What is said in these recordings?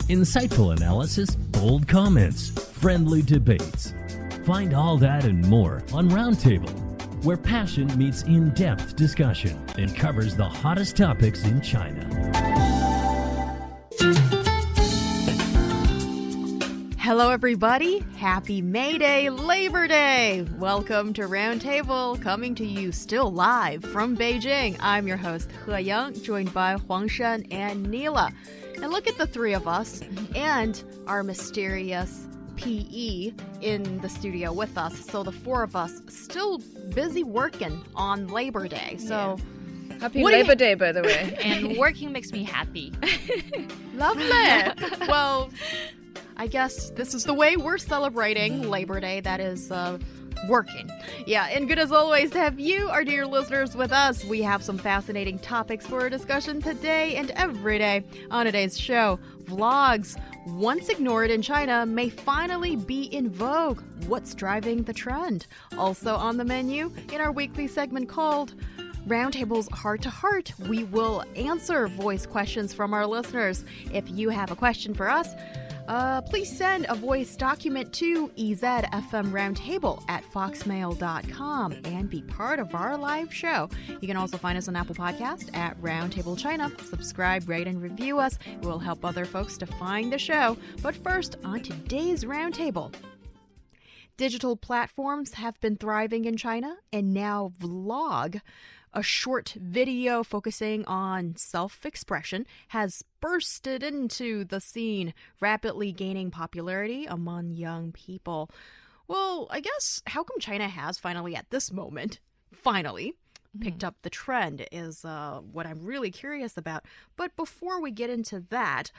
Insightful analysis, bold comments, friendly debates. Find all that and more on Roundtable, where passion meets in-depth discussion and covers the hottest topics in China. Hello, everybody. Happy May Day, Labor Day. Welcome to Roundtable, coming to you still live from Beijing. I'm your host, He Yang, joined by Huang Shan and Neela. And look at the three of us and our mysterious PE in the studio with us. So the four of us still busy working on Labor Day. So Happy Labor Day, by the way. And working makes me happy. Lovely. Well, I guess this is the way we're celebrating Labor Day. That is working. Yeah, and good as always to have you, our dear listeners, with us. We have some fascinating topics for a discussion today and every day on today's show. Vlogs, once ignored in China, may finally be in vogue. What's driving the trend? Also on the menu in our weekly segment called Roundtable's Heart to Heart, we will answer voice questions from our listeners. If you have a question for us, please send a voice document to ezfmroundtable@foxmail.com and be part of our live show. You can also find us on Apple Podcast at Roundtable China. Subscribe, rate, and review us. It will help other folks to find the show. But first, on today's Roundtable. Digital platforms have been thriving in China, and now Vlog, a short video focusing on self-expression, has bursted into the scene, rapidly gaining popularity among young people. Well, I guess how come China has finally, at this moment, picked up the trend is what I'm really curious about. But before we get into that,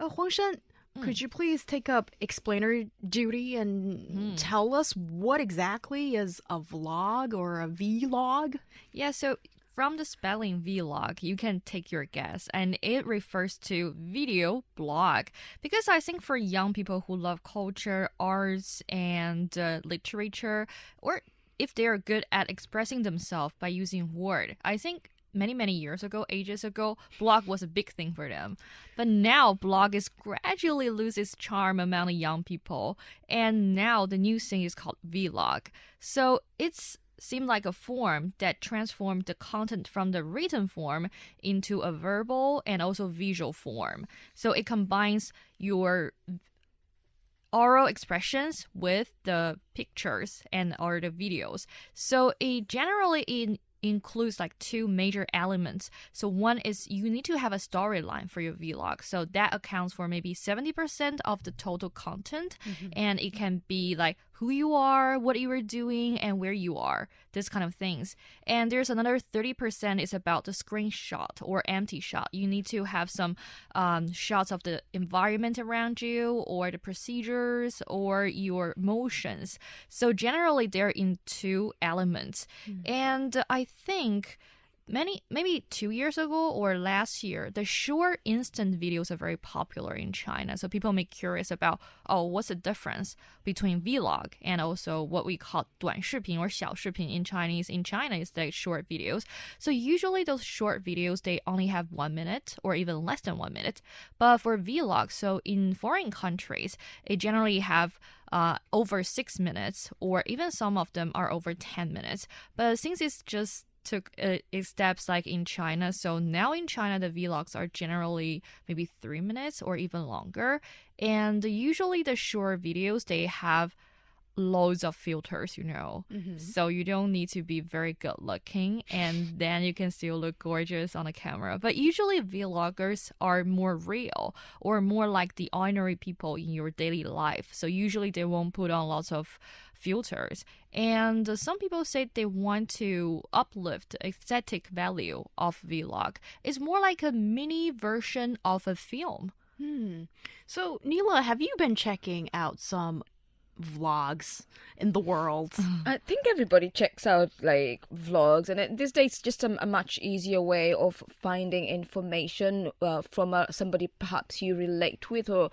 Huang Shan, could you please take up explainer duty and tell us what exactly is a vlog or a vlog? Yeah, so from the spelling vlog, you can take your guess, and it refers to video blog. Because I think for young people who love culture, arts, and literature, or if they're good at expressing themselves by using word, I think many years ago, ages ago, blog was a big thing for them. But now blog is gradually lose its charm among the young people. And now the new thing is called vlog. So it's seemed like a form that transformed the content from the written form into a verbal and also visual form. So it combines your oral expressions with the pictures and or the videos. So it generally includes like two major elements. So one is you need to have a storyline for your vlog. So that accounts for maybe 70% of the total content. And it can be like who you are, what you are doing, and where you are, this kind of things. And there's another 30% is about the screenshot or empty shot. You need to have some shots of the environment around you or the procedures or your motions. So generally they're in two elements. And I think maybe 2 years ago or last year, the short instant videos are very popular in China. So people may curious about, what's the difference between vlog and also what we call 短视频 or 小视频 in Chinese. In China, it's like short videos. So usually those short videos, they only have 1 minute or even less than 1 minute. But for vlog, so in foreign countries, it generally have over 6 minutes, or even some of them are over 10 minutes. But since it's just took steps like in China. So now in China, the vlogs are generally maybe 3 minutes or even longer. And usually the short videos, they have loads of filters, So you don't need to be very good looking, and then you can still look gorgeous on a camera. But usually vloggers are more real or more like the ordinary people in your daily life. So usually they won't put on lots of filters. And some people say they want to uplift the aesthetic value of vlog. It's more like a mini version of a film. So, Neela, have you been checking out some vlogs in the world? I think everybody checks out like vlogs, and these days it's just a much easier way of finding information from somebody perhaps you relate with, or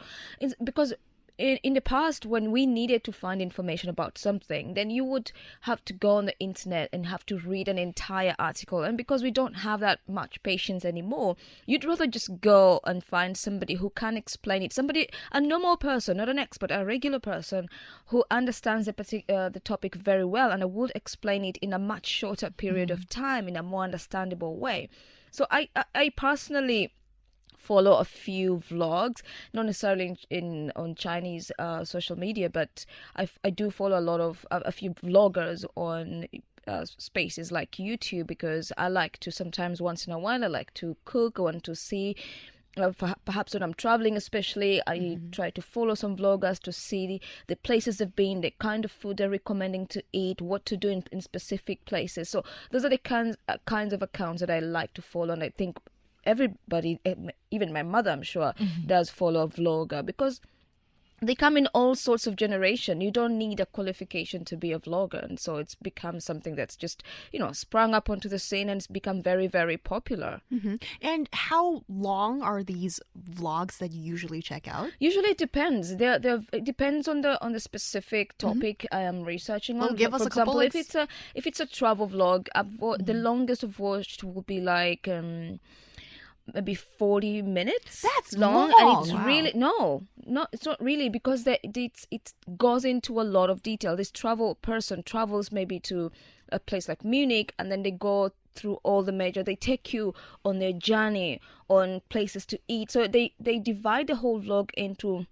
because in the past, when we needed to find information about something, then you would have to go on the internet and have to read an entire article. And because we don't have that much patience anymore, you'd rather just go and find somebody who can explain it. Somebody, a normal person, not an expert, a regular person who understands the topic very well and would explain it in a much shorter period of time in a more understandable way. So I personally follow a few vlogs, not necessarily on Chinese social media, but I do follow a few vloggers on spaces like YouTube, because I like to sometimes, once in a while, I like to cook. I want to see, perhaps when I'm traveling especially, I try to follow some vloggers to see the places they've been, the kind of food they're recommending to eat, what to do in specific places. So those are the kinds of accounts that I like to follow, and I think everybody, even my mother, I'm sure, does follow a vlogger, because they come in all sorts of generation. You don't need a qualification to be a vlogger, and so it's become something that's just, sprung up onto the scene, and it's become very, very popular. And how long are these vlogs that you usually check out? Usually it depends. It depends on the specific topic I am researching on. Give us For a couple. example, if it's a travel vlog, the longest I've watched would be like maybe 40 minutes. That's long. long. And it's Wow. really it's not really, because it goes into a lot of detail. This person travels maybe to a place like Munich, and then they go through all the they take you on their journey, on places to eat. So they divide the whole vlog into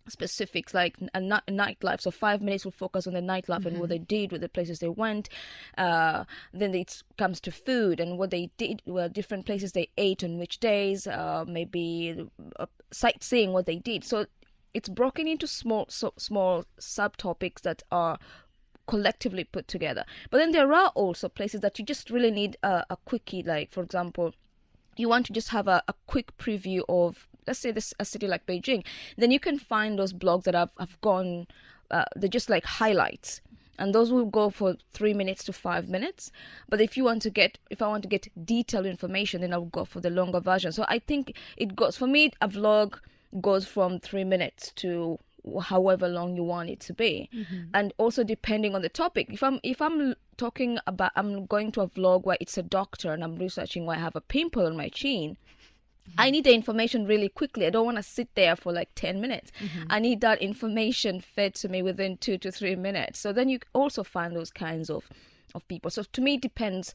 specifics, like a nightlife. So 5 minutes will focus on the nightlife and what they did with the places they went. Then it comes to food and what they did, different places they ate on which days, maybe sightseeing, what they did. So it's broken into small subtopics that are collectively put together. But then there are also places that you just really need a quickie, like, for example, you want to just have a quick preview of, let's say, a city like Beijing. Then you can find those blogs that have gone, they're just like highlights, and those will go for 3 minutes to 5 minutes. But if I want to get detailed information, then I'll go for the longer version. So I think it goes, for me, a vlog goes from 3 minutes to however long you want it to be, and also depending on the topic. If I'm talking about, I'm going to a vlog where it's a doctor and I'm researching why I have a pimple on my chin, I need the information really quickly. I don't want to sit there for like 10 minutes. I need that information fed to me within 2 to 3 minutes. So then you also find those kinds of people. So to me, it depends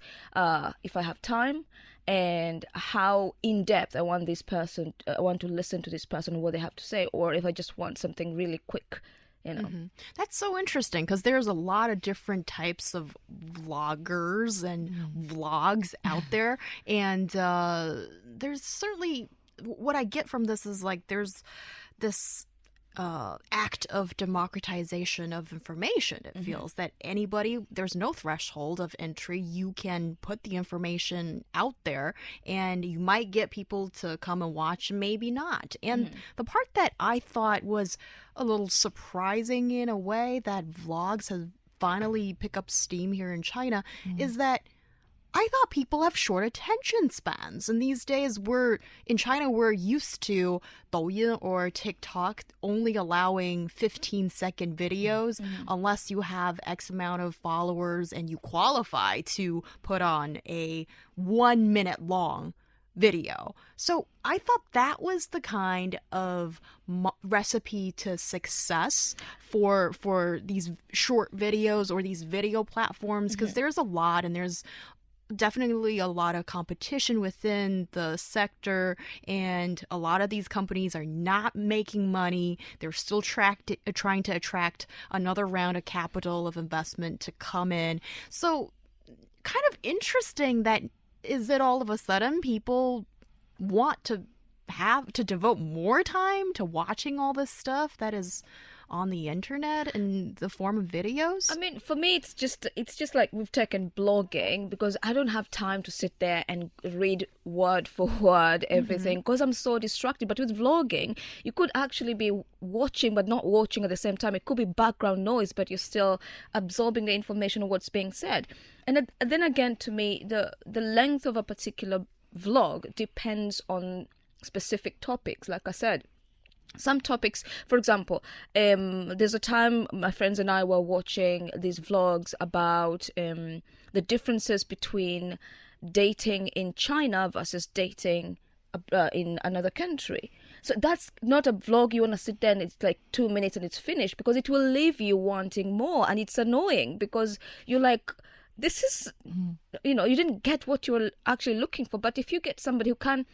if I have time and how in depth I want I want to listen to this person and what they have to say, or if I just want something really quick. That's so interesting, because there's a lot of different types of vloggers and vlogs out there, and there's certainly, what I get from this is like there's this act of democratization of information. It feels that anybody, there's no threshold of entry. You can put the information out there, and you might get people to come and watch, maybe not. And the part that I thought was a little surprising in a way, that vlogs have finally picked up steam here in China, is that I thought people have short attention spans. And these days, in China, we're used to Douyin or TikTok only allowing 15-second videos unless you have X amount of followers and you qualify to put on a 1 minute long video. So I thought that was the kind of recipe to success for these short videos or these video platforms, because there's a lot, and there's definitely a lot of competition within the sector, and a lot of these companies are not making money. They're still trying to attract another round of capital of investment to come in. So kind of interesting that is it all of a sudden people want to devote more time to watching all this stuff that is on the internet in the form of videos? I mean, for me, it's just like we've taken blogging, because I don't have time to sit there and read word for word everything, because I'm so distracted. But with vlogging, you could actually be watching but not watching at the same time. It could be background noise, but you're still absorbing the information of what's being said. And then again, to me, the length of a particular vlog depends on specific topics. Like I said, some topics, for example, there's a time my friends and I were watching these vlogs about the differences between dating in China versus dating in another country. So that's not a vlog you want to sit there and it's like 2 minutes and it's finished, because it will leave you wanting more, and it's annoying because you're like, this is, you didn't get what you're actually looking for. But if you get somebody who can,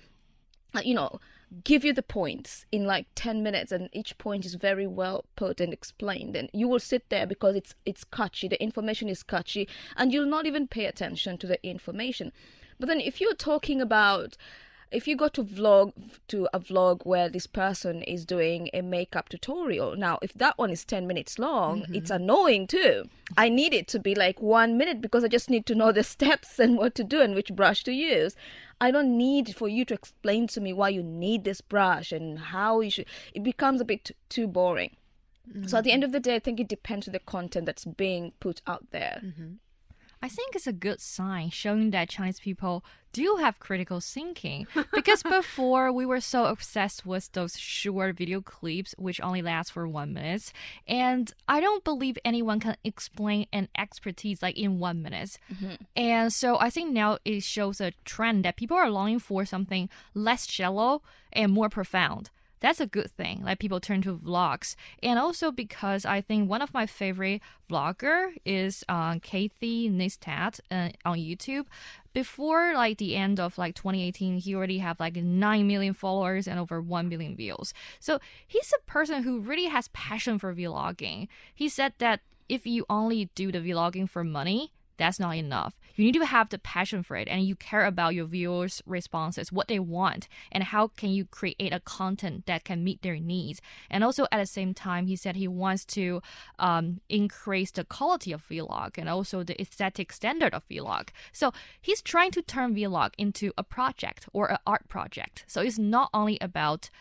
give you the points in like 10 minutes, and each point is very well put and explained, and you will sit there because it's catchy, the information is catchy, and you'll not even pay attention to the information. But then if you go to a vlog where this person is doing a makeup tutorial, now if that one is 10 minutes long, it's annoying too. I need it to be like 1 minute because I just need to know the steps and what to do and which brush to use. I don't need for you to explain to me why you need this brush and how you should. It becomes a bit too boring. So at the end of the day, I think it depends on the content that's being put out there. I think it's a good sign showing that Chinese people do have critical thinking. Because before, we were so obsessed with those short video clips, which only last for 1 minute. And I don't believe anyone can explain an expertise like in 1 minute. And so I think now it shows a trend that people are longing for something less shallow and more profound. That's a good thing. Like, people turn to vlogs. And also because I think one of my favorite vlogger is Kathy Neistat on YouTube. Before like the end of like 2018, he already have like 9 million followers and over 1 billion views. So he's a person who really has passion for vlogging. He said that if you only do the vlogging for money, that's not enough. You need to have the passion for it, and you care about your viewers' responses, what they want, and how can you create a content that can meet their needs. And also at the same time, he said he wants to increase the quality of vlog and also the aesthetic standard of vlog. So he's trying to turn vlog into a project or an art project. So it's not only about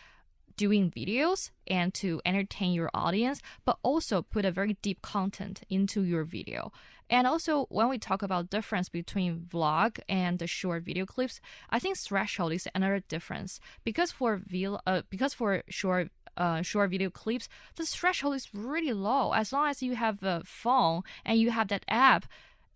doing videos and to entertain your audience, but also put a very deep content into your video. And also, when we talk about difference between vlog and the short video clips, I think threshold is another difference. Because for short video clips, the threshold is really low. As long as you have a phone and you have that app,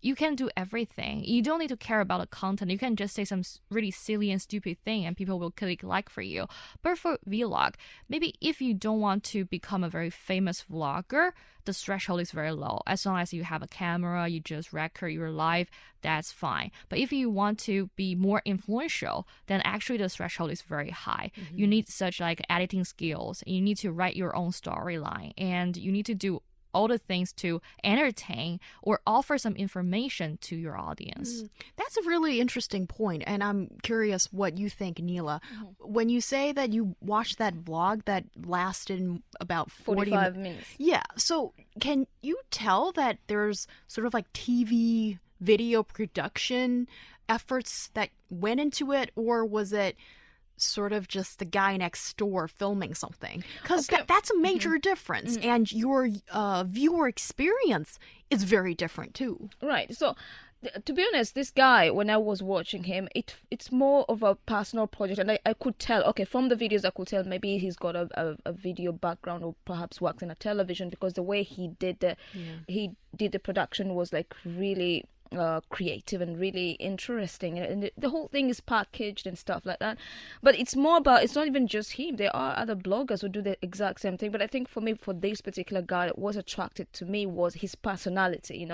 you can do everything. You don't need to care about the content. You can just say some really silly and stupid thing and people will click like for you. But for vlog, maybe if you don't want to become a very famous vlogger, the threshold is very low. As long as you have a camera, you just record your life, that's fine. But if you want to be more influential, then actually the threshold is very high. You need such like editing skills. You need to write your own storyline, and you need to do all the things to entertain or offer some information to your audience. That's a really interesting point, and I'm curious what you think, Neela. When you say that you watched that vlog that lasted about 45 minutes. Yeah, so can you tell that there's sort of like TV video production efforts that went into it, or was it sort of just the guy next door filming something? Because that's a major difference, and your viewer experience is very different too. Right. So to be honest, this guy, when I was watching him, it's more of a personal project, and I could tell, okay, from the videos I could tell maybe he's got a video background or perhaps works in a television, because the way he did the production was like really creative and really interesting, and the whole thing is packaged and stuff like that. But it's more about, it's not even just him, there are other bloggers who do the exact same thing. But I think for me, for this particular guy, what was attracted to me was his personality,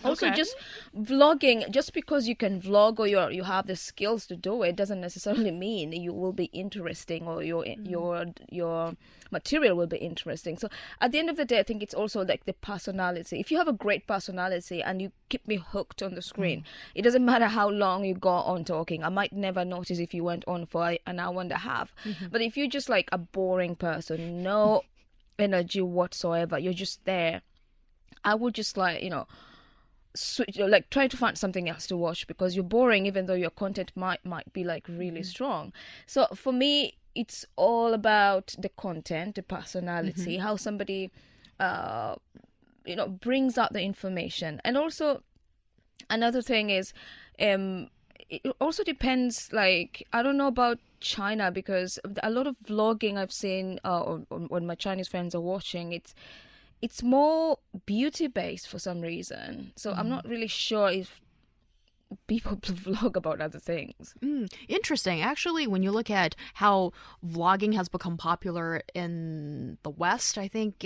Also, just vlogging, just because you can vlog or you have the skills to do it, doesn't necessarily mean you will be interesting or your material will be interesting. So at the end of the day, I think it's also like the personality. If you have a great personality and you keep me hooked on the screen, it doesn't matter how long you go on talking. I might never notice if you went on for an hour and a half. But if you're just like a boring person, no energy whatsoever, you're just there, I would just like, try to find something else to watch, because you're boring even though your content might be like really strong. So for me, it's all about the content, the personality, how somebody brings out the information. And also another thing is it also depends, like, I don't know about China, because a lot of vlogging I've seen when my Chinese friends are watching, it's more beauty based for some reason. So I'm not really sure if people vlog about other things. Interesting. Actually, when you look at how vlogging has become popular in the West, I think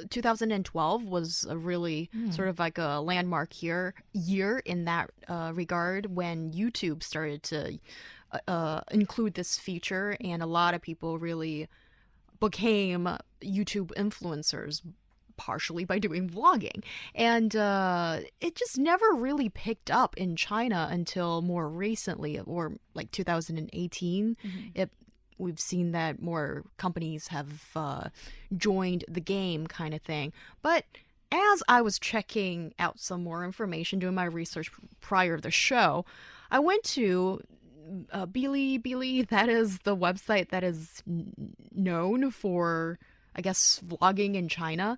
2012 was a really sort of like a landmark year in that regard, when YouTube started to include this feature, and a lot of people really became YouTube influencers partially by doing vlogging. And it just never really picked up in China until more recently, or like 2018. We've seen that more companies have joined the game kind of thing. But as I was checking out some more information, doing my research prior to the show, I went to Bilibili. That is the website that is known for, I guess, vlogging in China.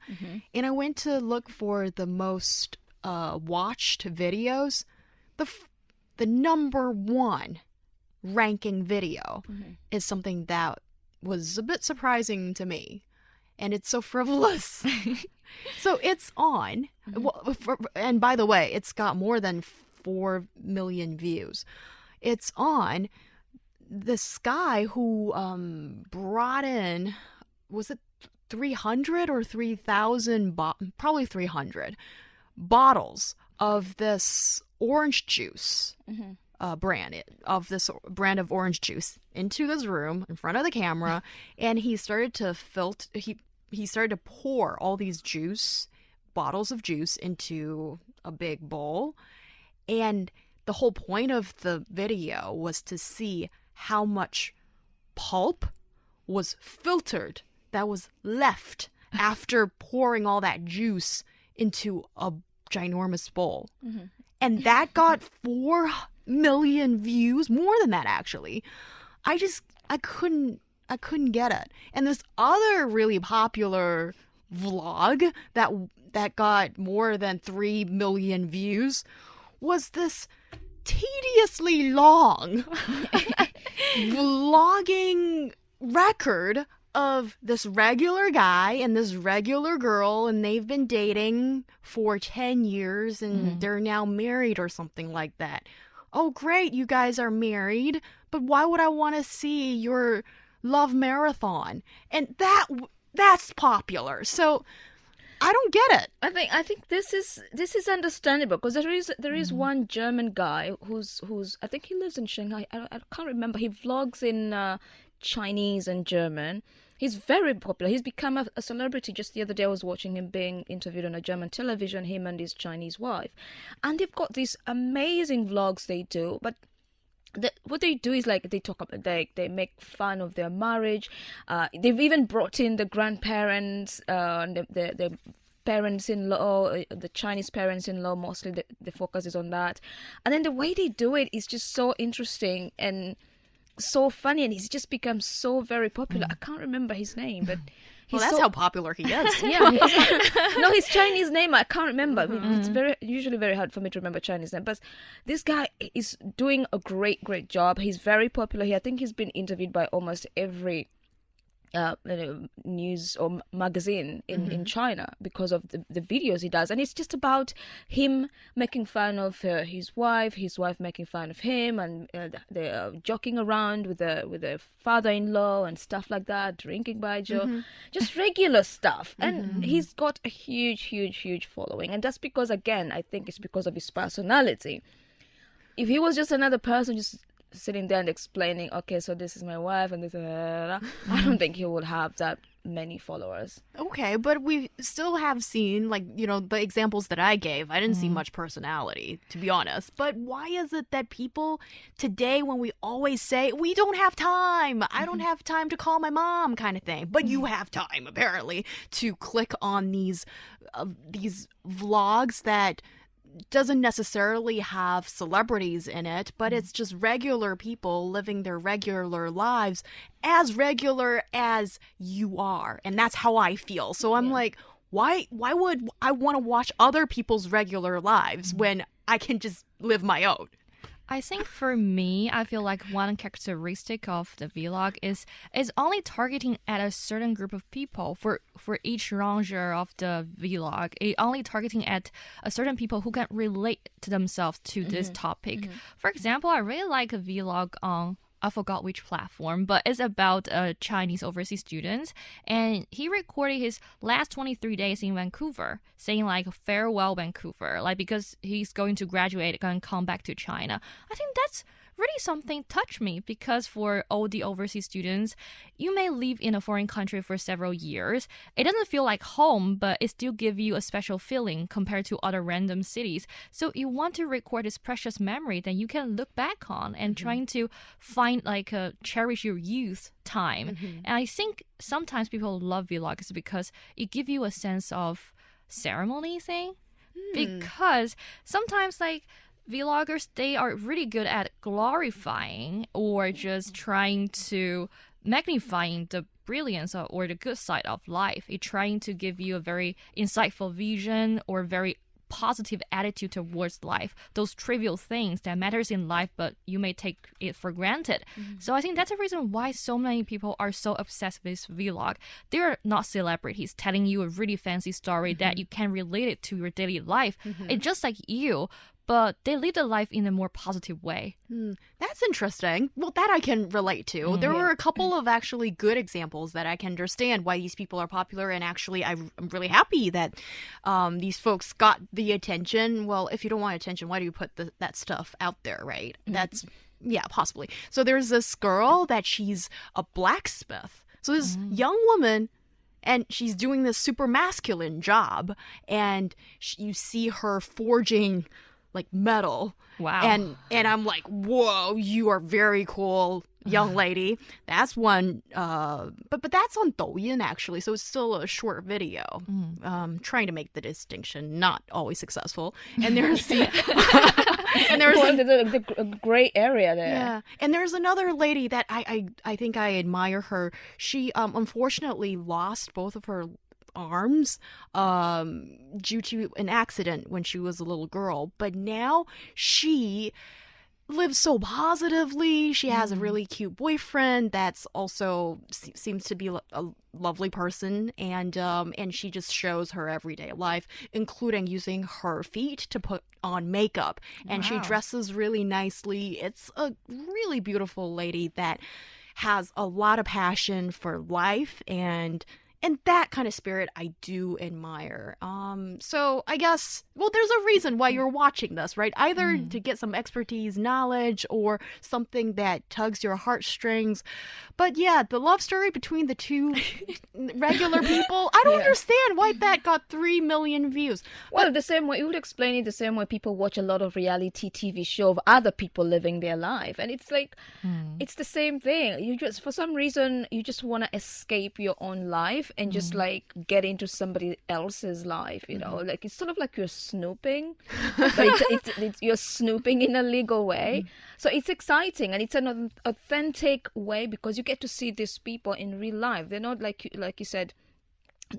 And I went to look for the most watched videos. The number one ranking video is something that was a bit surprising to me. And it's so frivolous. So it's on. And by the way, it's got more than 4 million views. It's on this guy who brought in, was it 300 or 3,000, probably 300 bottles of this orange juice brand of orange juice into this room in front of the camera, and he started to he started to pour all these bottles of juice into a big bowl. And the whole point of the video was to see how much pulp was filtered that was left after pouring all that juice into a ginormous bowl. And that got 4 million views, more than that actually. I couldn't get it. And this other really popular vlog that got more than 3 million views was this tediously long vlogging record of this regular guy and this regular girl, and they've been dating for 10 years and they're now married or something like that. Oh, great, you guys are married, but why would I want to see your love marathon? And that's popular. So I don't get it. I think this is understandable, because there is one German guy who's I think he lives in Shanghai. I can't remember. He vlogs in Chinese and German. He's very popular. He's become a celebrity. Just the other day I was watching him being interviewed on a German television, him and his Chinese wife. And they've got these amazing vlogs they do, but what they do is like they talk about they make fun of their marriage. They've even brought in the grandparents, the parents-in-law, the Chinese parents-in-law. Mostly the focus is on that, and then the way they do it is just so interesting and so funny, and he's just become so very popular. I can't remember his name, but that's how popular he is. Yeah, no, his Chinese name I can't remember. It's usually very hard for me to remember Chinese name. But this guy is doing a great job. He's very popular here. I think he's been interviewed by almost every news or magazine in China because of the videos he does. And it's just about him making fun of his wife making fun of him, and they're joking around with the father-in-law and stuff like that, drinking baijiu, just regular stuff. And he's got a huge following, and that's because, again, I think it's because of his personality. If he was just another person just sitting there and explaining, okay, so this is my wife and this, I don't think he would have that many followers. Okay, but we still have seen, like, you know, the examples that I gave. I didn't see much personality, to be honest. But why is it that people today, when we always say, we don't have time, I don't have time to call my mom kind of thing, but you have time, apparently, to click on these vlogs that doesn't necessarily have celebrities in it, but it's just regular people living their regular lives, as regular as you are. And that's how I feel. So I'm like, why would I want to watch other people's regular lives when I can just live my own? I think for me, I feel like one characteristic of the vlog is only targeting at a certain group of people for each genre of the vlog. It only targeting at a certain people who can relate to themselves to this topic. For example, I really like a vlog on, I forgot which platform, but it's about Chinese overseas students. And he recorded his last 23 days in Vancouver, saying like farewell Vancouver, like because he's going to graduate and come back to China. I think that's really something touched me because for all the overseas students, you may live in a foreign country for several years. It doesn't feel like home, but it still gives you a special feeling compared to other random cities. So you want to record this precious memory that you can look back on and trying to find like cherish your youth time. And I think sometimes people love vlogs because it gives you a sense of ceremony thing. Because sometimes like vloggers, they are really good at glorifying or just trying to magnifying the brilliance or the good side of life. It's trying to give you a very insightful vision or very positive attitude towards life, those trivial things that matters in life, but you may take it for granted. So I think that's the reason why so many people are so obsessed with vlog. They're not celebrities telling you a really fancy story that you can relate it to your daily life. It's just like you, but they live their life in a more positive way. That's interesting. Well, that I can relate to. There were a couple of actually good examples that I can understand why these people are popular, and actually I'm really happy that these folks got the attention. Well, if you don't want attention, why do you put that stuff out there, right? That's, yeah, possibly. So there's this girl that she's a blacksmith. So this young woman, and she's doing this super masculine job, and you see her forging like metal. Wow. And I'm like, whoa, you are very cool, young lady. That's one, but that's on Douyin actually, so it's still a short video. Trying to make the distinction, not always successful. And there's the the gray area there. Yeah, and there's another lady that I think I admire her. She unfortunately lost both of her arms due to an accident when she was a little girl, but now she lives so positively. She has a really cute boyfriend that's also seems to be a lovely person, and she just shows her everyday life, including using her feet to put on makeup, and she dresses really nicely. It's a really beautiful lady that has a lot of passion for life, and that kind of spirit I do admire. So I guess, well, there's a reason why you're watching this, right? Either to get some expertise, knowledge, or something that tugs your heartstrings. But yeah, the love story between the two regular people, I don't understand why that got 3 million views. Well, the same way, you would explain it the same way people watch a lot of reality TV show of other people living their life. And it's like, it's the same thing. You just, for some reason, you just want to escape your own life and just like get into somebody else's life, you know, like it's sort of like you're snooping, but it's you're snooping in a legal way. So it's exciting, and it's an authentic way because you get to see these people in real life. They're not like you said,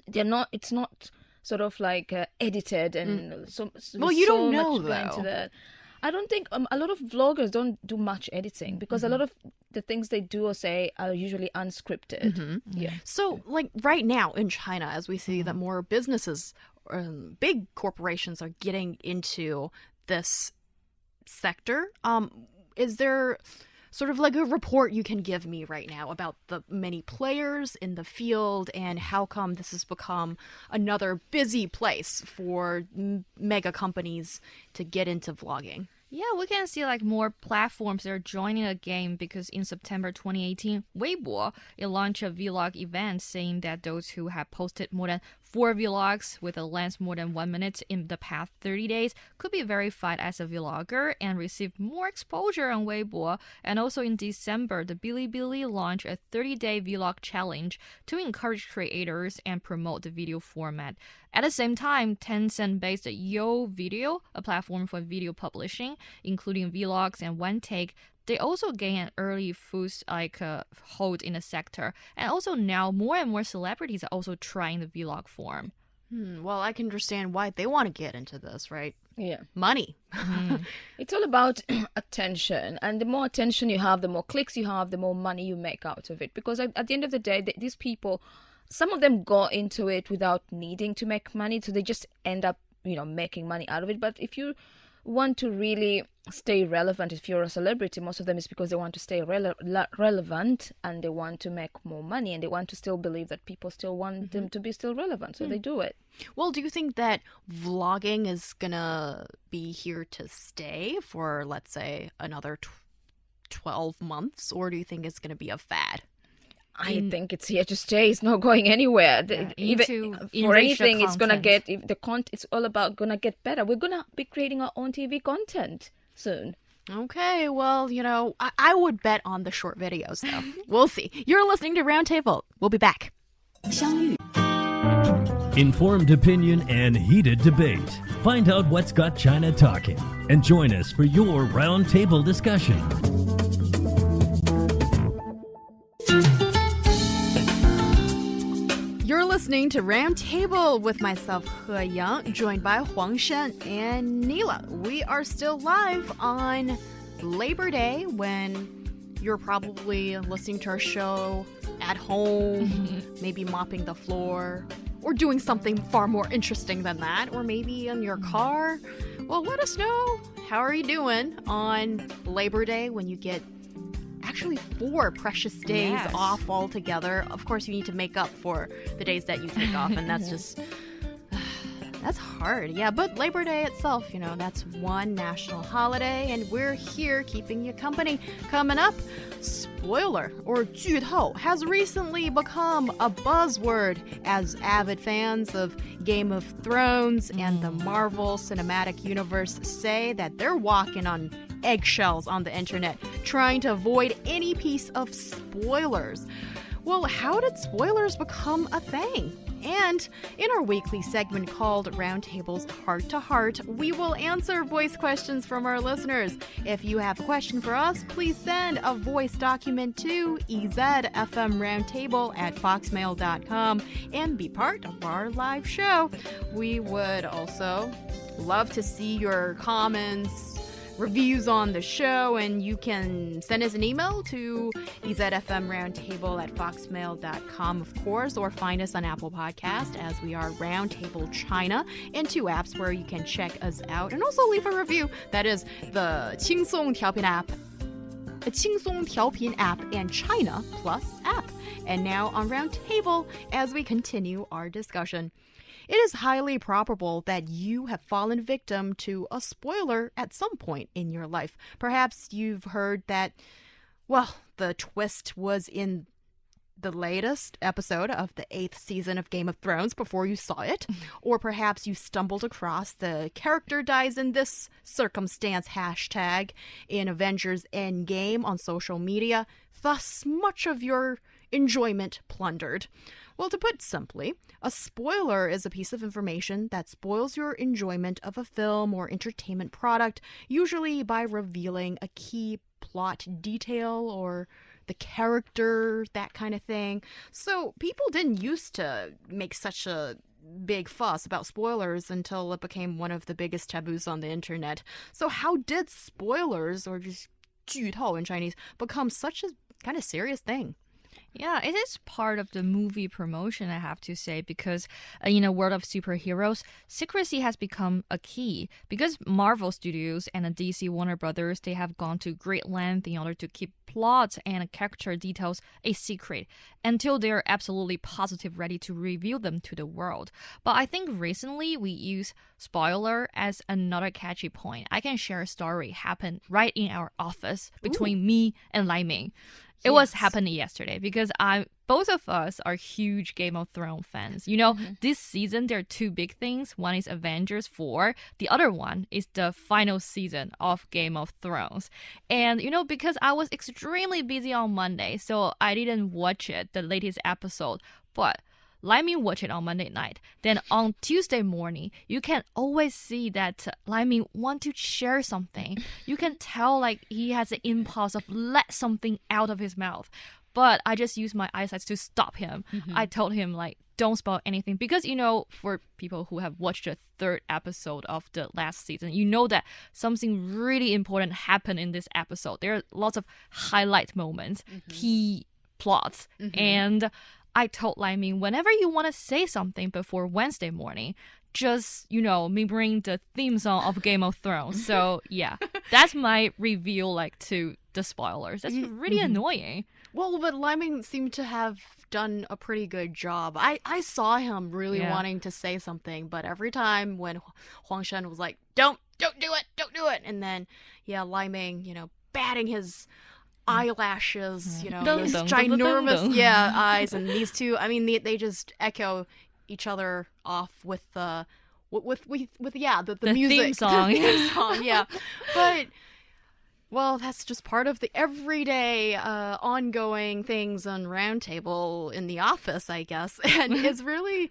they're not. It's not sort of like edited and well, you don't know much went to that. I don't think a lot of vloggers don't do much editing because a lot of the things they do or say are usually unscripted. Yeah. So, like right now in China, as we see that more businesses, big corporations are getting into this sector, is there sort of like a report you can give me right now about the many players in the field and how come this has become another busy place for mega companies to get into vlogging? Yeah, we can see like more platforms that are joining the game because in September 2018, Weibo, it launched a vlog event saying that those who have posted more than 4 vlogs with a length more than 1 minute in the past 30 days could be verified as a vlogger and receive more exposure on Weibo. And also in December, the Bilibili launched a 30-day vlog challenge to encourage creators and promote the video format. At the same time, Tencent-based Yo Video, a platform for video publishing, including vlogs and one take, they also gain an early hold in the sector. And also now more and more celebrities are also trying the vlog form. Well, I can understand why they want to get into this, right? Yeah. Money. It's all about attention. And the more attention you have, the more clicks you have, the more money you make out of it. Because at the end of the day, these people, some of them got into it without needing to make money. So they just end up, making money out of it. But if you want to really stay relevant, if you're a celebrity, most of them is because they want to stay relevant, and they want to make more money, and they want to still believe that people still want them to be still relevant, so they do it. Well, do you think that vlogging is gonna be here to stay for, let's say, another 12 months, or do you think it's gonna be a fad? I think it's here to stay. It's not going anywhere. For anything, it's gonna get. If the it's all about gonna get better. We're gonna be creating our own TV content soon. Okay, well, I would bet on the short videos, though. We'll see. You're listening to Roundtable. We'll be back. Informed opinion and heated debate. Find out what's got China talking and join us for your roundtable discussion. You're listening to Roundtable with myself, He Yang, joined by Huang Shen and Nila. We are still live on Labor Day when you're probably listening to our show at home, maybe mopping the floor, or doing something far more interesting than that, or maybe in your car. Well, let us know, how are you doing on Labor Day when you get actually 4 precious days off altogether? Of course, you need to make up for the days that you take off, and that's just that's hard. Yeah, but Labor Day itself, that's one national holiday, and we're here keeping you company. Coming up, spoiler or 剧透 has recently become a buzzword as avid fans of Game of Thrones and the Marvel Cinematic Universe say that they're walking on eggshells on the internet, trying to avoid any piece of spoilers. Well, how did spoilers become a thing? And in our weekly segment called Roundtable's Heart to Heart, we will answer voice questions from our listeners. If you have a question for us, please send a voice document to ezfmroundtable@foxmail.com and be part of our live show. We would also love to see your comments, reviews on the show, and you can send us an email to ezfmroundtable@foxmail.com, of course, or find us on Apple Podcast as we are Roundtable China, and 2 apps where you can check us out and also leave a review. That is the 轻松调频 app, the 轻松调频 app, and China Plus app. And now on Roundtable as we continue our discussion. It is highly probable that you have fallen victim to a spoiler at some point in your life. Perhaps you've heard that, well, the twist was in the latest episode of the 8th season of Game of Thrones before you saw it. Or perhaps you stumbled across the character dies in this circumstance hashtag in Avengers Endgame on social media, thus much of your enjoyment plundered. Well, to put simply, a spoiler is a piece of information that spoils your enjoyment of a film or entertainment product, usually by revealing a key plot detail or the character, that kind of thing. So people didn't used to make such a big fuss about spoilers until it became one of the biggest taboos on the internet. So how did spoilers, or just 剧透 in Chinese, become such a kind of serious thing? Yeah, it is part of the movie promotion, I have to say, because in a world of superheroes, secrecy has become a key. Because Marvel Studios and DC Warner Brothers, they have gone to great length in order to keep plots and character details a secret until they're absolutely positive ready to reveal them to the world. But I think recently we use spoiler as another catchy point. I can share a story happened right in our office between me and Lai Ming. It was happening yesterday because both of us are huge Game of Thrones fans. This season there are 2 big things. One is Avengers 4. The other one is the final season of Game of Thrones. And, because I was extremely busy on Monday, so I didn't watch it, the latest episode. But Lai Ming watched it on Monday night. Then on Tuesday morning, you can always see that Lai Ming want to share something. You can tell he has an impulse of let something out of his mouth. but I just used my eyesight to stop him. I told him like, don't spoil anything, because for people who have watched the third episode of the last season, you know that something really important happened in this episode. There are lots of highlight moments, key plots, and I told Lai Ming, whenever you want to say something before Wednesday morning, just, mimicking the theme song of Game of Thrones. So, yeah, that's my reveal, to the spoilers. That's really annoying. Well, but Lai Ming seemed to have done a pretty good job. I saw him really wanting to say something, but every time when Huang Shen was like, don't do it. And then, Lai Ming, batting his eyelashes, his ginormous eyes, and these two, I mean, they just echo each other off with the music, theme song. The theme song, yeah. But well, that's just part of the everyday ongoing things on Roundtable in the office, I guess. And it's really,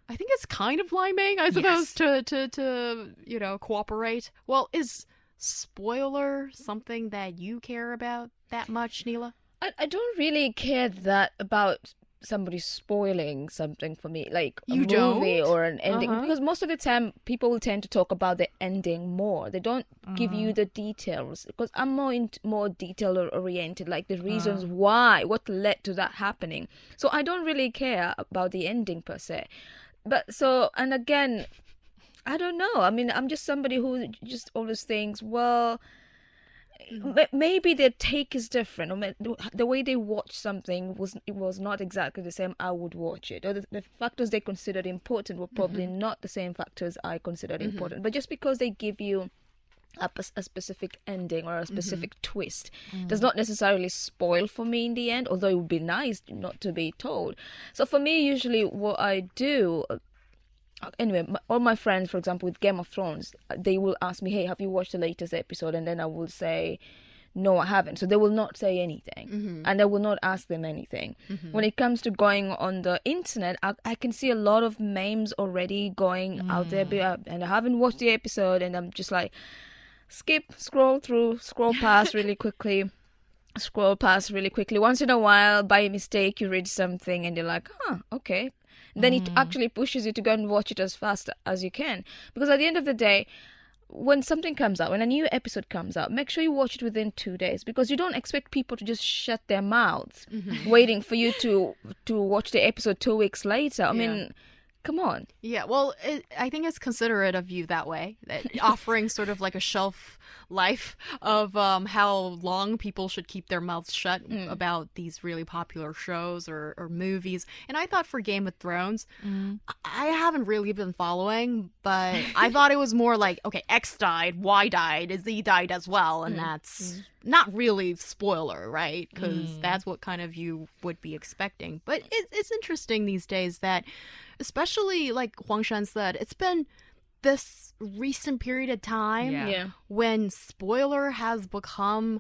I think it's kind of Lai Ming, I suppose, to cooperate. Well, is spoiler something that you care about that much, Neela? I don't really care that about somebody spoiling something for me, like a You movie don't? or an ending, because most of the time people will tend to talk about the ending more. They don't give you the details, because I'm more detail oriented, like the reasons why, what led to that happening. So I don't really care about the ending per se. But so, and again, I don't know. I mean, I'm just somebody who just always thinks, well, maybe their take is different, or the way they watch something was not exactly the same I would watch it, or the factors they considered important were probably not the same factors I considered important. But just because they give you a specific ending or a specific twist does not necessarily spoil for me in the end, although it would be nice not to be told. So for me, usually what I do, anyway, all my friends, for example, with Game of Thrones, they will ask me, hey, have you watched the latest episode? And then I will say, no, I haven't. So they will not say anything, and I will not ask them anything. When it comes to going on the internet, I can see a lot of memes already going out there, and I haven't watched the episode, and I'm just like, scroll past really quickly. Once in a while, by mistake, you read something, and you're like, okay. Then it actually pushes you to go and watch it as fast as you can. Because at the end of the day, when something comes out, when a new episode comes out, make sure you watch it within 2 days, because you don't expect people to just shut their mouths waiting for you to watch the episode 2 weeks later. I mean, come on. Yeah, well, I think it's considerate of you that way, that offering sort of like a shelf life of how long people should keep their mouths shut about these really popular shows or movies. And I thought for Game of Thrones, I haven't really been following, but I thought it was more like, okay, X died, Y died, Z died as well, and that's not really spoiler, right? Because that's what kind of you would be expecting. But it's interesting these days that, especially like Huang Shan said, it's been this recent period of time when spoiler has become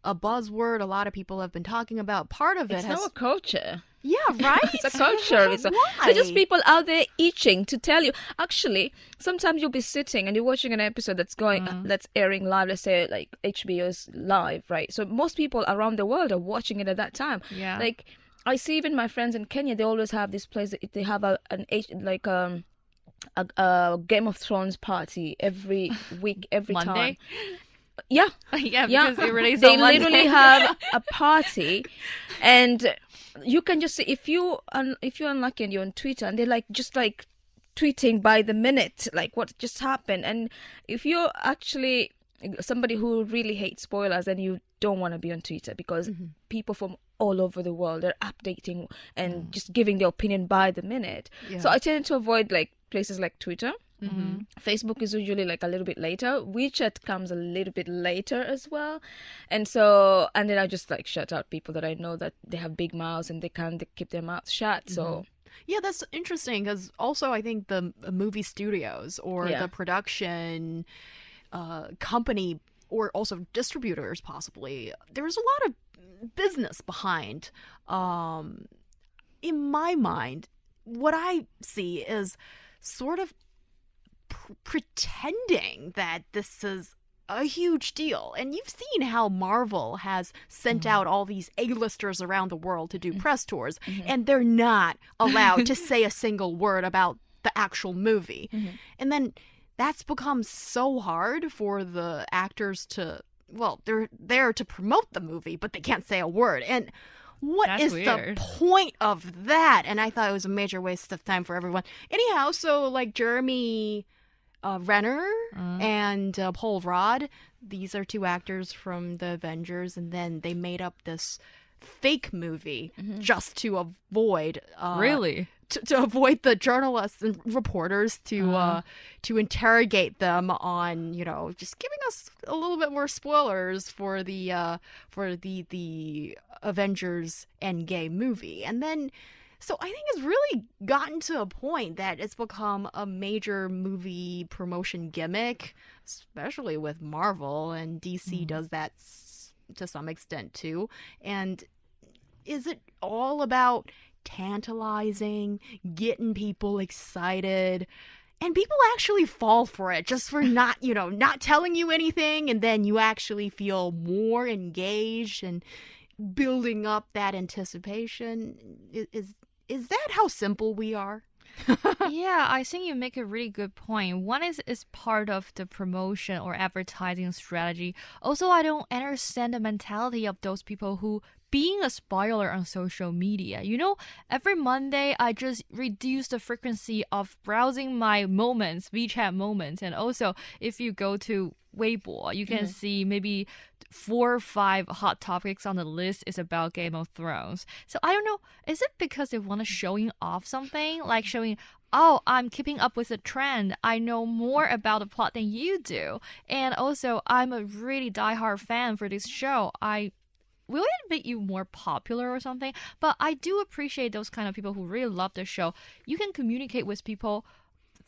a buzzword. A lot of people have been talking about. Part of It's now a culture. Yeah, right? It's a culture. There's just people out there itching to tell you. Actually, sometimes you'll be sitting and you're watching an episode that's that's airing live, let's say like HBO's live, right? So most people around the world are watching it at that time. Yeah. Like, I see even my friends in Kenya, they always have this place, they have a Game of Thrones party every week, every Monday? time. Yeah. Because it released They on Monday. literally have a party, and you can just see, if you're unlucky and you're on Twitter, and they're just tweeting by the minute, like what just happened. And if you're actually somebody who really hates spoilers, then you don't want to be on Twitter, because people from all over the world are updating and just giving their opinion by the minute. So I tend to avoid places like Twitter. Facebook is usually a little bit later. WeChat comes a little bit later as well. And then I just shut out people that I know that they have big mouths and they can't keep their mouths shut. So Yeah, that's interesting, because also I think the movie studios or the production company, or also distributors possibly, there's a lot of business behind. In my mind, what I see is sort of pretending that this is a huge deal. And you've seen how Marvel has sent out all these A-listers around the world to do press tours, and they're not allowed to say a single word about the actual movie. And then that's become so hard for the actors to, well, they're there to promote the movie, but they can't say a word. And what is the point of that? And I thought it was a major waste of time for everyone. Anyhow, so like Jeremy Renner and Paul Rudd, these are two actors from the Avengers, and then they made up this fake movie just to avoid Really? To avoid the journalists and reporters to interrogate them on, you know, just giving us a little bit more spoilers for the Avengers Endgame movie. And then so I think it's really gotten to a point that it's become a major movie promotion gimmick, especially with Marvel, and DC does that to some extent too. And is it all about tantalizing, getting people excited? And people actually fall for it just for not telling you anything, and then you actually feel more engaged and building up that anticipation. Is that how simple we are? Yeah, I think you make a really good point. One is part of the promotion or advertising strategy. Also, I don't understand the mentality of those people who being a spoiler on social media. You know, every Monday I just reduce the frequency of browsing my moments, WeChat moments. And also, if you go to Weibo, you can see maybe 4 or 5 hot topics on the list is about Game of Thrones. So I don't know, is it because they want to showing off something? Like showing, oh, I'm keeping up with the trend. I know more about the plot than you do. And also, I'm a really diehard fan for this show. Will it make you more popular or something? But I do appreciate those kind of people who really love the show. You can communicate with people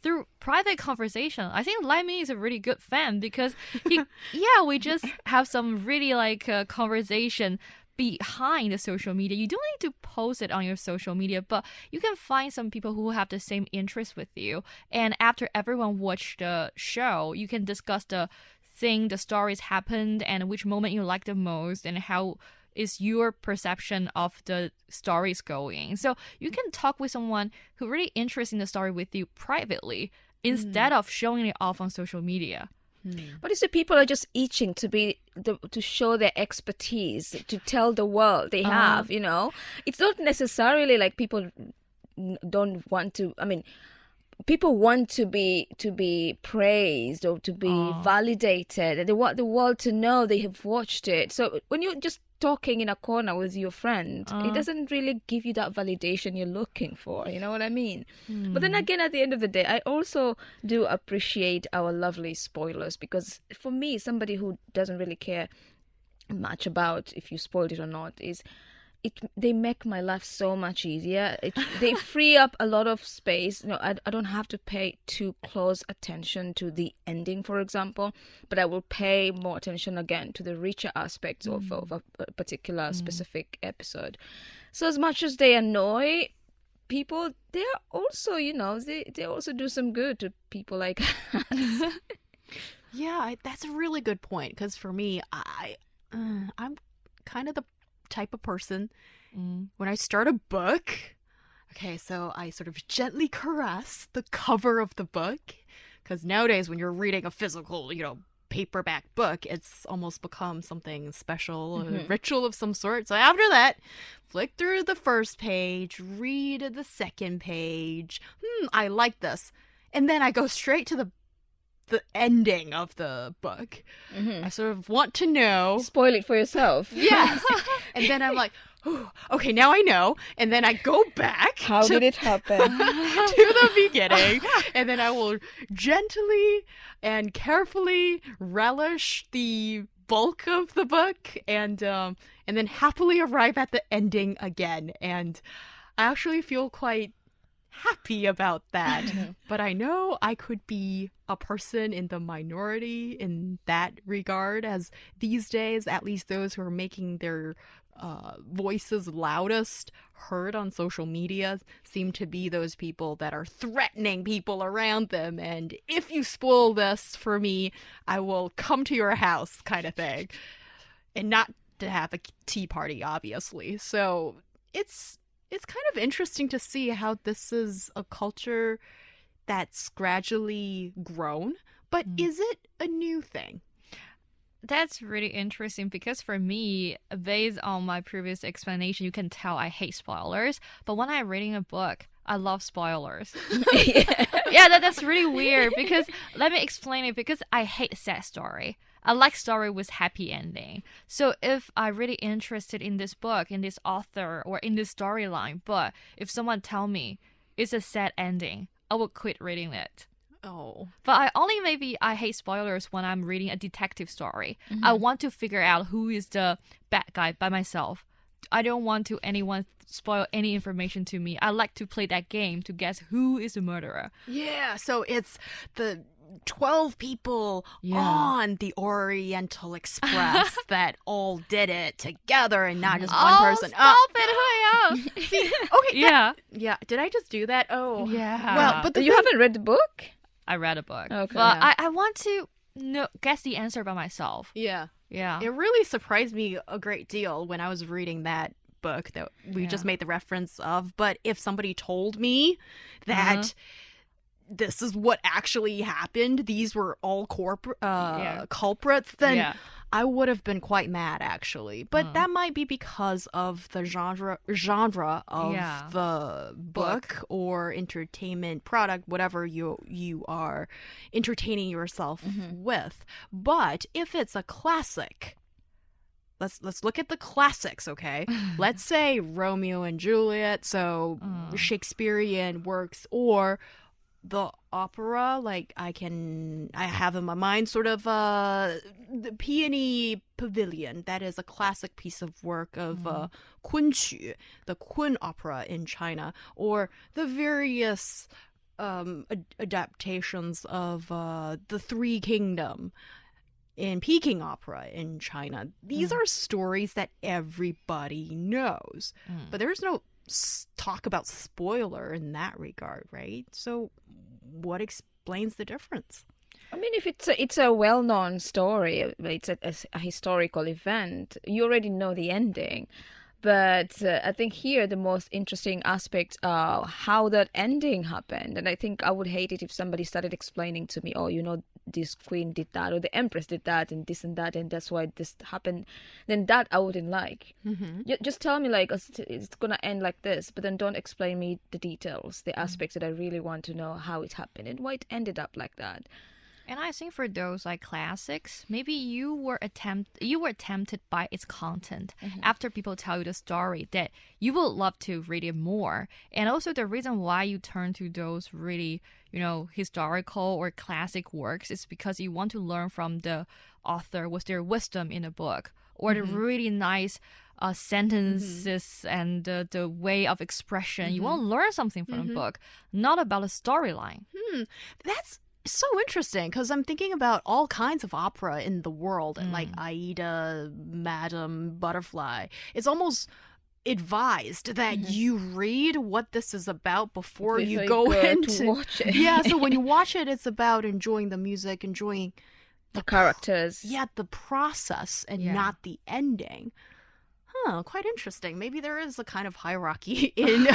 through private conversation. I think Lemmy is a really good fan because we just have some really like conversation behind the social media. You don't need to post it on your social media, but you can find some people who have the same interest with you. And after everyone watched the show, you can discuss the stories happened and which moment you like the most and how is your perception of the stories going. So you can talk with someone who really interested in the story with you privately instead of showing it off on social media. But it's the people are just itching to show their expertise, to tell the world they have, you know. It's not necessarily like people don't want to, I mean, people want to be praised or to be validated, and they want the world to know they have watched it. So when you're just talking in a corner with your friend, it doesn't really give you that validation you're looking for. You know what I mean? But then again, at the end of the day, I also do appreciate our lovely spoilers, because for me, somebody who doesn't really care much about if you spoiled it or not they make my life so much easier. They free up a lot of space. You know, I don't have to pay too close attention to the ending, for example, but I will pay more attention again to the richer aspects of a particular specific episode. So as much as they annoy people, they are also, you know, they also do some good to people like us. Yeah, that's a really good point, because for me, I'm kind of the type of person when I start a book, okay, so I sort of gently caress the cover of the book, because nowadays when you're reading a physical, you know, paperback book, it's almost become something special, a ritual of some sort. So after that, flick through the first page, read the second page, I like this, and then I go straight to the ending of the book. I sort of want to know. Spoil it for yourself. Yes. And then I'm like, okay, now I know. And then I go back. How did it happen? To the beginning. And then I will gently and carefully relish the bulk of the book, and then happily arrive at the ending again. And I actually feel quite happy about that. But I know I could be a person in the minority in that regard, as these days, at least those who are making their voices loudest heard on social media seem to be those people that are threatening people around them. And if you spoil this for me, I will come to your house kind of thing. And not to have a tea party, obviously. So it's kind of interesting to see how this is a culture that's gradually grown. But is it a new thing? That's really interesting because for me, based on my previous explanation, you can tell I hate spoilers. But when I'm reading a book, I love spoilers. Yeah, that's really weird because let me explain it because I hate sad story. I like story with happy ending. So if I'm really interested in this book, in this author, or in this storyline, but if someone tell me it's a sad ending, I will quit reading it. Oh. But I hate spoilers when I'm reading a detective story. I want to figure out who is the bad guy by myself. I don't want anyone spoil any information to me. I like to play that game to guess who is the murderer. Yeah, so it's the 12 people on the Oriental Express that all did it together and not just one person. Stop it, See, okay. Yeah. Yeah, did I just do that? Oh. Yeah. Well, but You haven't read the book? I read a book. Okay. But Yeah. I want to guess the answer by myself. Yeah. Yeah. It really surprised me a great deal when I was reading that book that we just made the reference of. But if somebody told me that this is what actually happened, these were all culprits, then I would have been quite mad, actually. But that might be because of the genre of the book or entertainment product, whatever you are entertaining yourself with. But if it's a classic, let's look at the classics, okay? Let's say Romeo and Juliet, so Shakespearean works, or the opera, like I have in my mind sort of the Peony Pavilion. That is a classic piece of work of Kunqu, the Kun opera in China, or the various adaptations of the Three Kingdom in Peking opera in China. These are stories that everybody knows, but there's no talk about spoiler in that regard, right? So what explains the difference? I mean, if it's a well-known story, it's a historical event, you already know the ending. But I think here the most interesting aspects are how that ending happened. And I think I would hate it if somebody started explaining to me, oh, you know, this queen did that, or the empress did that, and this and that, and that's why this happened. Then that I wouldn't like. Just tell me, like, it's going to end like this, but then don't explain me the details, the aspects that I really want to know how it happened and why it ended up like that. And I think for those like classics, maybe you were tempted by its content after people tell you the story that you would love to read it more. And also the reason why you turn to those really, you know, historical or classic works is because you want to learn from the author with their wisdom in the book, or the really nice sentences and the way of expression. You want to learn something from the book, not about a storyline. That's so interesting, because I'm thinking about all kinds of opera in the world, and like Aida, Madame Butterfly. It's almost advised that you read what this is about before you go into to watch it. Yeah, so when you watch it, it's about enjoying the music, enjoying the characters. Yeah, the process, and not the ending. Quite interesting. Maybe there is a kind of hierarchy in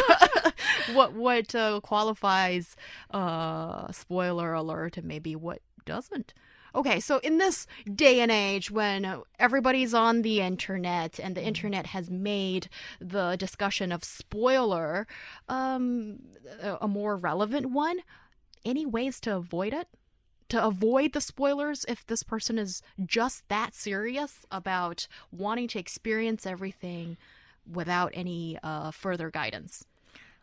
what qualifies spoiler alert and maybe what doesn't. Okay, so in this day and age when everybody's on the internet and the internet has made the discussion of spoiler a more relevant one, any ways to avoid it? To avoid the spoilers if this person is just that serious about wanting to experience everything without any further guidance?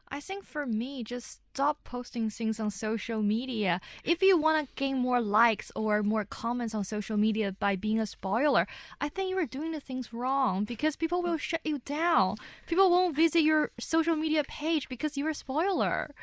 I think for me, just stop posting things on social media. If you want to gain more likes or more comments on social media by being a spoiler, I think you are doing the things wrong, because people will shut you down. People won't visit your social media page because you're a spoiler.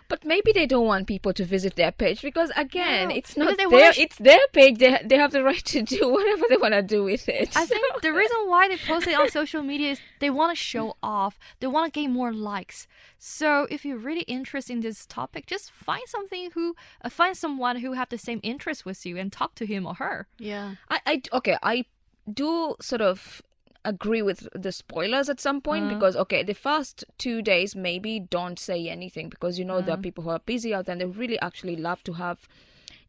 But maybe they don't want people to visit their page because, again, No, it's not because their, it's their page. They have the right to do whatever they want to do with it. I think the reason why they post it on social media is they want to show off. They want to gain more likes. So if you're really interested in this topic, just find someone who have the same interest with you and talk to him or her. Yeah. I do sort of agree with the spoilers at some point because the first 2 days maybe don't say anything because there are people who are busy out there and they really actually love to have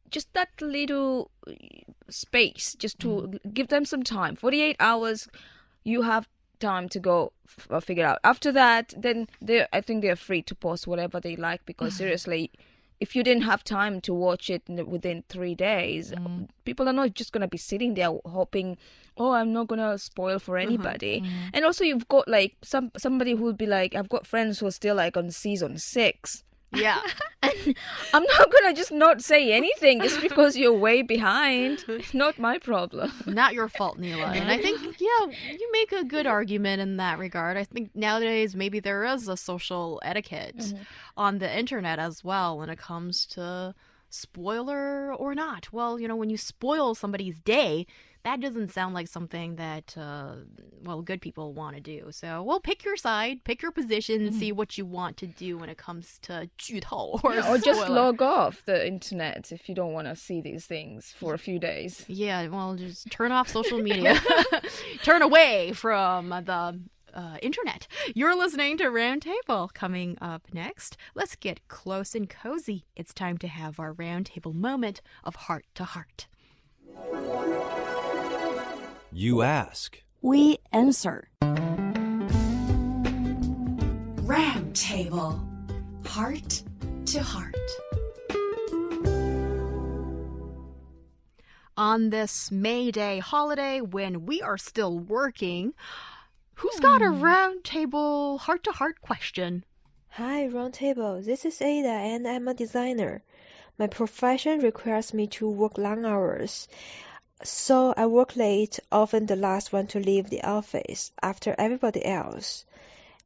just that little space just to give them some time. 48 hours you have time to go figure out. After that, then I think they're free to post whatever they like because seriously, if you didn't have time to watch it within 3 days, people are not just going to be sitting there hoping, oh, I'm not going to spoil for anybody. And also you've got like somebody who will be like, I've got friends who are still like on season 6. Yeah. And I'm not going to just not say anything just because you're way behind. Not my problem. Not your fault, Neela. And I think, yeah, you make a good argument in that regard. I think nowadays maybe there is a social etiquette on the internet as well when it comes to spoiler or not. Well, when you spoil somebody's day, that doesn't sound like something that, good people want to do. So, pick your side, pick your position, see what you want to do when it comes to 剧透 or just log off the internet if you don't want to see these things for a few days. Yeah, just turn off social media. Turn away from the internet. You're listening to Roundtable. Coming up next, let's get close and cozy. It's time to have our Roundtable moment of heart to heart. You ask. We answer. Round Table. Heart to heart. On this May Day holiday, when we are still working, who's got a round table heart to heart question? Hi, Roundtable. This is Ada, and I'm a designer. My profession requires me to work long hours. So I work late, often the last one to leave the office after everybody else.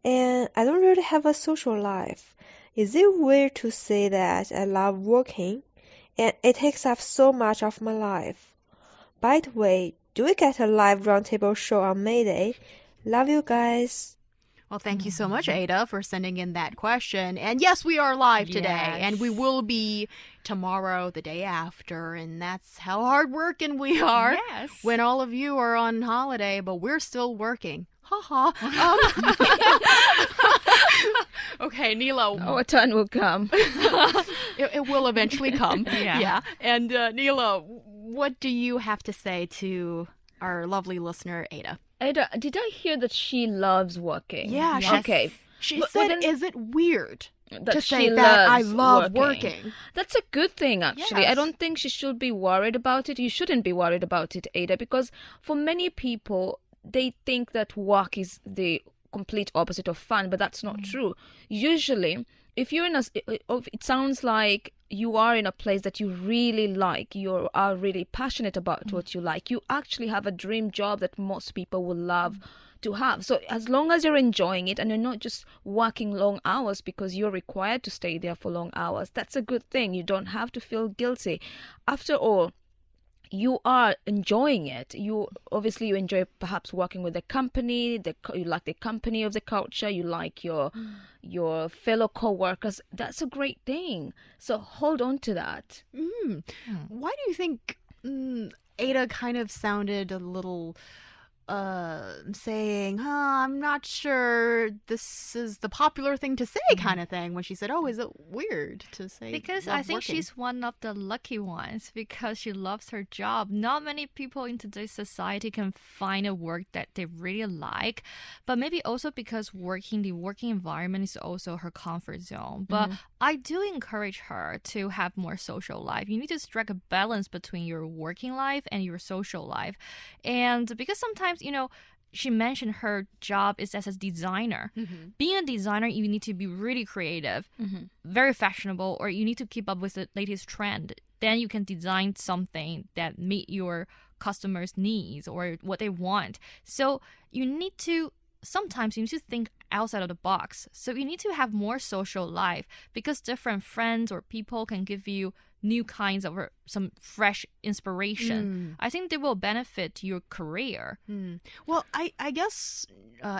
And I don't really have a social life. Is it weird to say that I love working? And it takes up so much of my life. By the way, do we get a live Roundtable show on May Day? Love you guys. Well, thank you so much, Ada, for sending in that question. And yes, we are live today, and we will be tomorrow, the day after, and that's how hardworking we are. Yes. When all of you are on holiday, but we're still working. Ha ha. Okay, Neela. Our turn will come. It will eventually come. Yeah. And Neela, what do you have to say to our lovely listener, Ada? Ada, did I hear that she loves working? Yeah. Yes. Okay. She But said, then- is it weird That to she say that I loves love working. working? That's a good thing, actually. I Yes. don't think she should be worried about it. You shouldn't be worried about it, Ada, because for many people, they think that work is the complete opposite of fun, but that's not true. Usually, if you're in it sounds like you are in a place that you really like, you are really passionate about what you like, you actually have a dream job that most people will love to have. So as long as you're enjoying it and you're not just working long hours because you're required to stay there for long hours, that's a good thing. You don't have to feel guilty. After all, you are enjoying it. You enjoy perhaps working with the company. You like the company of the culture. You like your fellow co-workers. That's a great thing. So hold on to that. Why do you think Ada kind of sounded a little saying, I'm not sure this is the popular thing to say kind of thing when she said, is it weird to say? Because love I think working? she's one of the lucky ones because she loves her job. Not many people in today's society can find a work that they really like, but maybe also because the working environment is also her comfort zone. But I do encourage her to have more social life. You need to strike a balance between your working life and your social life. And because sometimes, she mentioned her job is as a designer. Being a designer, you need to be really creative, very fashionable, or you need to keep up with the latest trend. Then you can design something that meet your customers' needs or what they want. So you need to sometimes you need to think outside of the box. So you need to have more social life because different friends or people can give you new kinds of some fresh inspiration. I think they will benefit your career. Well, I guess,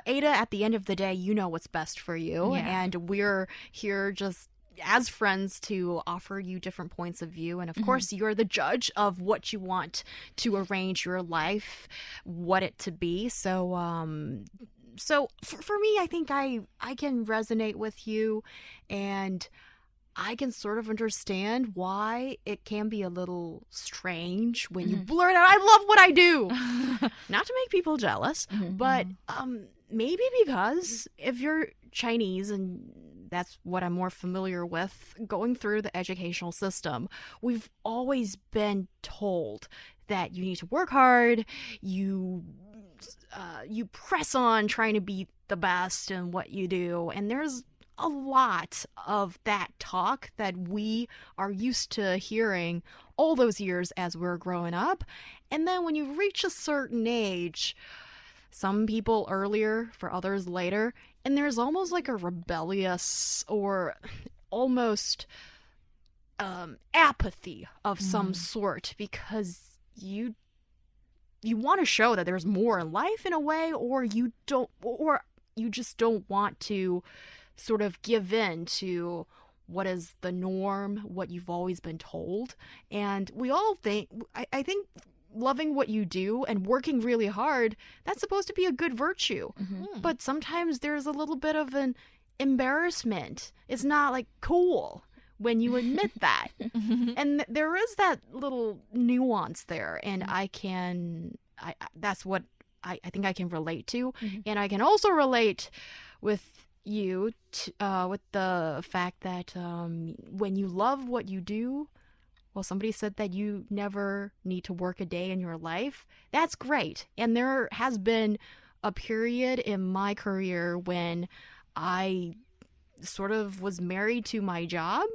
Ada, at the end of the day, you know what's best for you. Yeah. And we're here just as friends to offer you different points of view. And of course, you're the judge of what you want to arrange your life, what it to be. So, for me, I think I can resonate with you, and I can sort of understand why it can be a little strange when you blurt out, I love what I do. Not to make people jealous, but maybe because if you're Chinese, and that's what I'm more familiar with, going through the educational system, we've always been told that you need to work hard, you press on trying to be the best in what you do, and there's a lot of that talk that we are used to hearing all those years as we're growing up. And then when you reach a certain age, some people earlier, for others later, and there's almost like a rebellious or almost apathy of some sort, because you want to show that there's more in life in a way, or you just don't want to sort of give in to what is the norm, what you've always been told. And we all think, I think loving what you do and working really hard, that's supposed to be a good virtue. But sometimes there's a little bit of an embarrassment. It's not like cool when you admit that. And there is that little nuance there, and that's what I think I can relate to. And I can also relate with you with the fact that when you love what you do, well, somebody said that you never need to work a day in your life. That's great. And there has been a period in my career when I sort of was married to my job,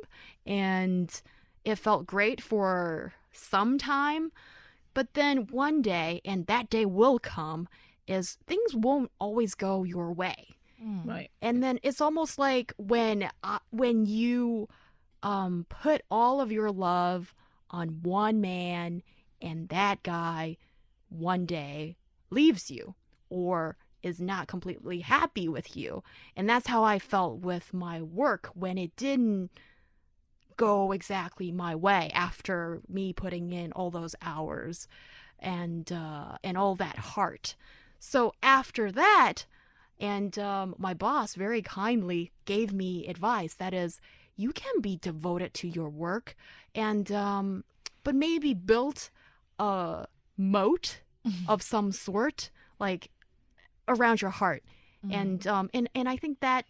and it felt great for some time. But then one day, and that day will come, is things won't always go your way. Right. And then it's almost like when you put all of your love on one man, and that guy one day leaves you or is not completely happy with you. And that's how I felt with my work when it didn't go exactly my way after me putting in all those hours and all that heart. So after that, and my boss very kindly gave me advice. That is, you can be devoted to your work, and but maybe build a moat of some sort, like around your heart. And I think that,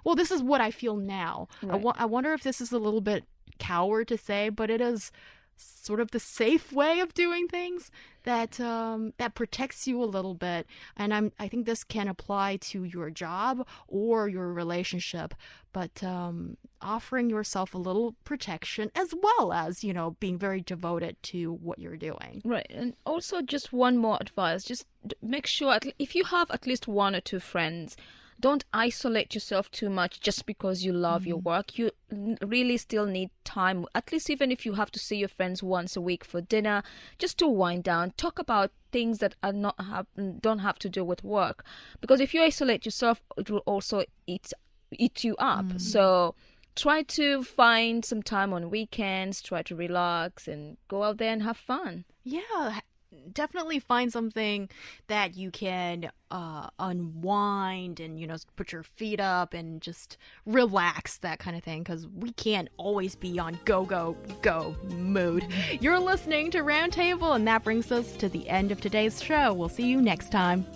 well, this is what I feel now. Right. I wonder if this is a little bit coward to say, but it is sort of the safe way of doing things that that protects you a little bit. And I think this can apply to your job or your relationship, but offering yourself a little protection as well as, being very devoted to what you're doing. Right. And also just one more advice, just make sure if you have at least one or two friends, don't isolate yourself too much just because you love your work. You really still need time, at least even if you have to see your friends once a week for dinner, just to wind down, talk about things that are don't have to do with work. Because if you isolate yourself, it will also eat you up. So try to find some time on weekends, try to relax and go out there and have fun. Yeah, definitely find something that you can unwind and, put your feet up and just relax, that kind of thing, because we can't always be on go mood. You're listening to Roundtable, and that brings us to the end of today's show. We'll see you next time.